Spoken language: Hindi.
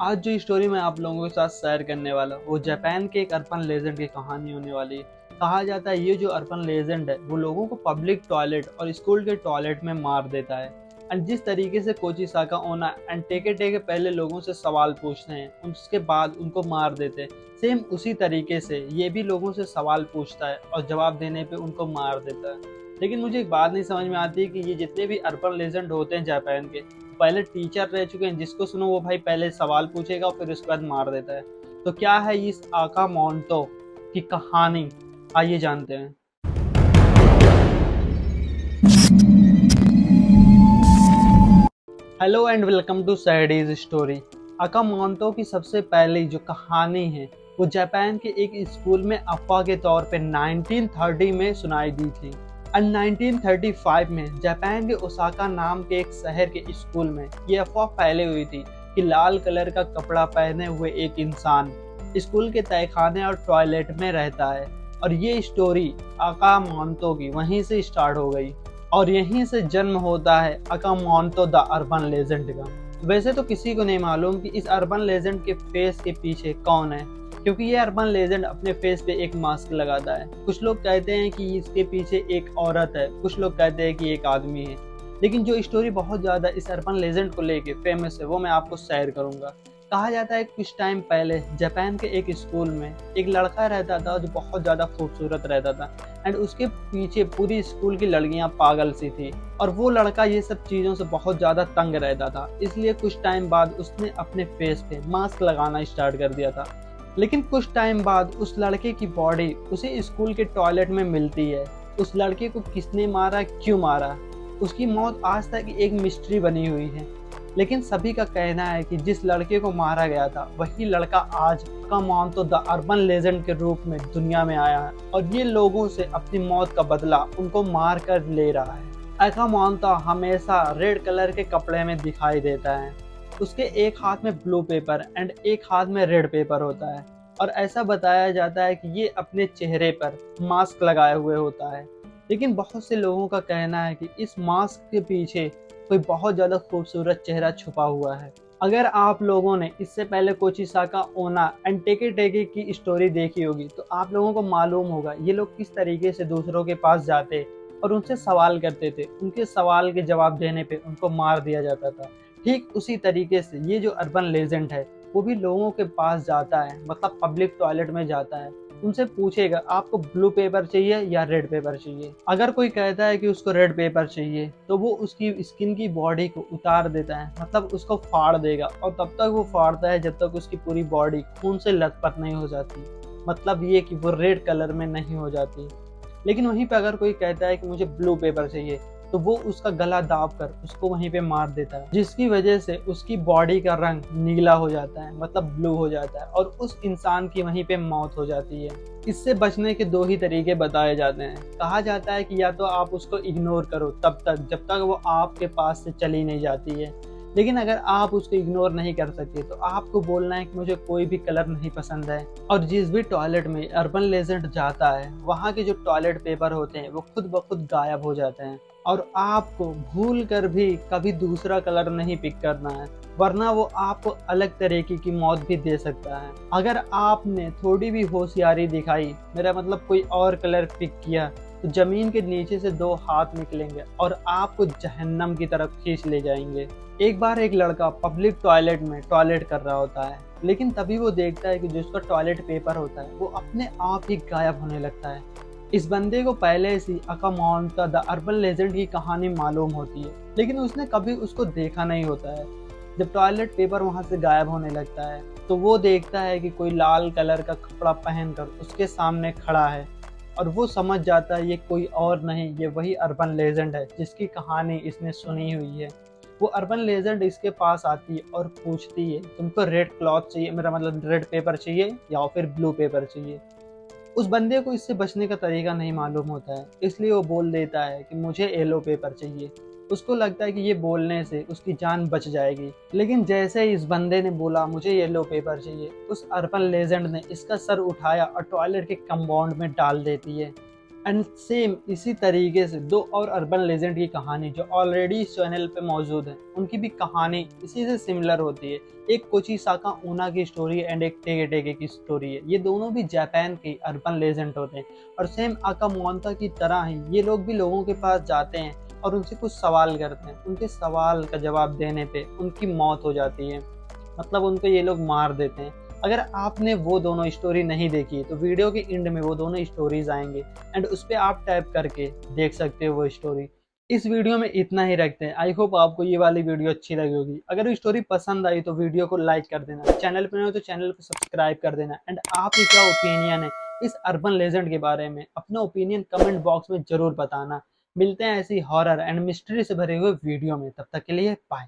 आज जो स्टोरी मैं आप लोगों के साथ शेयर करने वाला हूँ वो जापान के एक अर्बन लेजेंड की कहानी होने वाली है। कहा जाता है ये जो अर्बन लेजेंड है वो लोगों को पब्लिक टॉयलेट और स्कूल के टॉयलेट में मार देता है। एंड जिस तरीके से कोची साका ओना एंड टेके टेके पहले लोगों से सवाल पूछते हैं उसके बाद उनको मार देते हैं, सेम उसी तरीके से ये भी लोगों से सवाल पूछता है और जवाब देने पे उनको मार देता है। लेकिन मुझे एक बात नहीं समझ में आती कि ये जितने भी अर्बन लेजेंड होते हैं जापान के पहले टीचर रह चुके हैं, जिसको सुनो वो भाई पहले सवाल पूछेगा और फिर उसके बाद मार देता है। तो क्या है इस आका मोंटो की कहानी, आइए जानते हैं। Hello and welcome to Sadie's story. आका मोंटो की सबसे पहली जो कहानी है वो जापान के एक स्कूल में अफवाह के तौर पे 1930 में सुनाई दी थी। एंड 1935 में जापान के ओसाका नाम के एक शहर के स्कूल में ये अफवाह फैली हुई थी कि लाल कलर का कपड़ा पहने हुए एक इंसान स्कूल के तहखाने और टॉयलेट में रहता है। और ये स्टोरी आका मोंटो की वहीं से स्टार्ट हो गई और यहीं से जन्म होता है अकामोंटो द अर्बन लेजेंड का। वैसे तो किसी को नहीं मालूम कि इस अर्बन लेजेंड के फेस के पीछे कौन है, क्योंकि ये अर्बन लेजेंड अपने फेस पे एक मास्क लगाता है। कुछ लोग कहते हैं कि इसके पीछे एक औरत है, कुछ लोग कहते हैं कि एक आदमी है। लेकिन जो स्टोरी बहुत ज़्यादा इस अर्बन लेजेंड को लेके फेमस है वो मैं आपको शेयर करूंगा। कहा जाता है कुछ टाइम पहले जापान के एक स्कूल में एक लड़का रहता था जो बहुत ज़्यादा खूबसूरत रहता था। एंड उसके पीछे पूरी स्कूल की लड़कियां पागल सी थी और वो लड़का ये सब चीज़ों से बहुत ज़्यादा तंग रहता था। इसलिए कुछ टाइम बाद उसने अपने फेस पे मास्क लगाना स्टार्ट कर दिया था। लेकिन कुछ टाइम बाद उस लड़के की बॉडी उसे स्कूल के टॉयलेट में मिलती है। उस लड़के को किसने मारा, क्यों मारा, उसकी मौत आज तक एक मिस्ट्री बनी हुई है। लेकिन सभी का कहना है कि जिस लड़के को मारा गया था वही लड़का आज का मोंटो द अर्बन लेजेंड के रूप में दुनिया में आया है और ये लोगों से अपनी मौत का बदला उनको मार कर ले रहा है। ऐसा मोंटो हमेशा रेड कलर के कपड़े में दिखाई देता है। उसके एक हाथ में ब्लू पेपर एंड एक हाथ में रेड पेपर होता है। और ऐसा बताया जाता है कि ये अपने चेहरे पर मास्क लगाए हुए होता है। लेकिन बहुत से लोगों का कहना है कि इस मास्क के पीछे कोई बहुत ज़्यादा खूबसूरत चेहरा छुपा हुआ है। अगर आप लोगों ने इससे पहले कोची साका ओना एंड टेके टेके की स्टोरी देखी होगी तो आप लोगों को मालूम होगा ये लोग किस तरीके से दूसरों के पास जाते और उनसे सवाल करते थे। उनके सवाल के जवाब देने पे उनको मार दिया जाता था। ठीक उसी तरीके से ये जो अर्बन लेजेंड है वो भी लोगों के पास जाता है, मतलब पब्लिक टॉयलेट में जाता है। उनसे पूछेगा आपको ब्लू पेपर चाहिए या रेड पेपर चाहिए। अगर कोई कहता है कि उसको रेड पेपर चाहिए तो वो उसकी स्किन की बॉडी को उतार देता है, मतलब उसको फाड़ देगा। और तब तक वो फाड़ता है जब तक उसकी पूरी बॉडी खून से लथपथ नहीं हो जाती, मतलब ये कि वो रेड कलर में नहीं हो जाती। लेकिन वहीं पे अगर कोई कहता है कि मुझे ब्लू पेपर चाहिए तो वो उसका गला दाब कर उसको वहीं पे मार देता है, जिसकी वजह से उसकी बॉडी का रंग नीला हो जाता है, मतलब ब्लू हो जाता है और उस इंसान की वहीं पे मौत हो जाती है। इससे बचने के दो ही तरीके बताए जाते हैं। कहा जाता है कि या तो आप उसको इग्नोर करो तब तक जब तक वो आपके पास से चली नहीं जाती है। लेकिन अगर आप उसको इग्नोर नहीं कर सकते तो आपको बोलना है कि मुझे कोई भी कलर नहीं पसंद है। और जिस भी टॉयलेट में अर्बन लेजेंड जाता है वहाँ के जो टॉयलेट पेपर होते हैं वो खुद ब खुद गायब हो जाते हैं। और आपको भूल कर भी कभी दूसरा कलर नहीं पिक करना है, वरना वो आपको अलग तरीके की मौत भी दे सकता है। अगर आपने थोड़ी भी होशियारी दिखाई, मेरा मतलब कोई और कलर पिक किया, तो जमीन के नीचे से दो हाथ निकलेंगे और आपको जहन्नम की तरफ खींच ले जाएंगे। एक बार एक लड़का पब्लिक टॉयलेट में टॉयलेट कर रहा होता है, लेकिन तभी वो देखता है कि जो उसका टॉयलेट पेपर होता है वो अपने आप ही गायब होने लगता है। इस बंदे को पहले से अकामोंटो द अर्बन लेजेंड की कहानी मालूम होती है, लेकिन उसने कभी उसको देखा नहीं होता है। जब टॉयलेट पेपर वहां से गायब होने लगता है तो वो देखता है कि कोई लाल कलर का कपड़ा पहनकर उसके सामने खड़ा है और वो समझ जाता है ये कोई और नहीं, ये वही अर्बन लेजेंड है जिसकी कहानी इसने सुनी हुई है। वो अर्बन लेजेंड इसके पास आती है और पूछती है तुमको रेड क्लॉथ चाहिए, मेरा मतलब रेड पेपर चाहिए या फिर ब्लू पेपर चाहिए। उस बंदे को इससे बचने का तरीका नहीं मालूम होता है, इसलिए वो बोल देता है कि मुझे येलो पेपर चाहिए। उसको लगता है कि ये बोलने से उसकी जान बच जाएगी। लेकिन जैसे ही इस बंदे ने बोला मुझे येलो पेपर चाहिए, उस अर्बन लेजेंड ने इसका सर उठाया और टॉयलेट के कंपाउंड में डाल देती है। एंड सेम इसी तरीके से दो और अर्बन लेजेंड की कहानी जो ऑलरेडी इस चैनल पे मौजूद है, उनकी भी कहानी इसी से सिमिलर होती है। एक कोचिसाका ऊना की स्टोरी एंड एक टेगे टेगे की स्टोरी है। ये दोनों भी जापान के अर्बन लेजेंड होते हैं और सेम आका मोंता की तरह ही ये लोग भी लोगों के पास जाते हैं और उनसे कुछ सवाल करते हैं। उनके सवाल का जवाब देने पे उनकी मौत हो जाती है, मतलब उनको ये लोग मार देते हैं। अगर आपने वो दोनों स्टोरी नहीं देखी तो वीडियो के एंड में वो दोनों स्टोरीज आएंगे एंड उस पर आप टैप करके देख सकते हो वो स्टोरी। इस वीडियो में इतना ही रखते हैं। आई होप आपको ये वाली वीडियो अच्छी लगी होगी। अगर वो स्टोरी पसंद आई तो वीडियो को लाइक कर देना, चैनल पर नहीं हो तो चैनल को सब्सक्राइब कर देना। एंड आपकी क्या ओपिनियन है इस अर्बन लेजेंड के बारे में, अपना ओपिनियन कमेंट बॉक्स में जरूर बताना। मिलते हैं ऐसी हॉरर एंड मिस्ट्री से भरे हुए वीडियो में, तब तक के लिए बाय।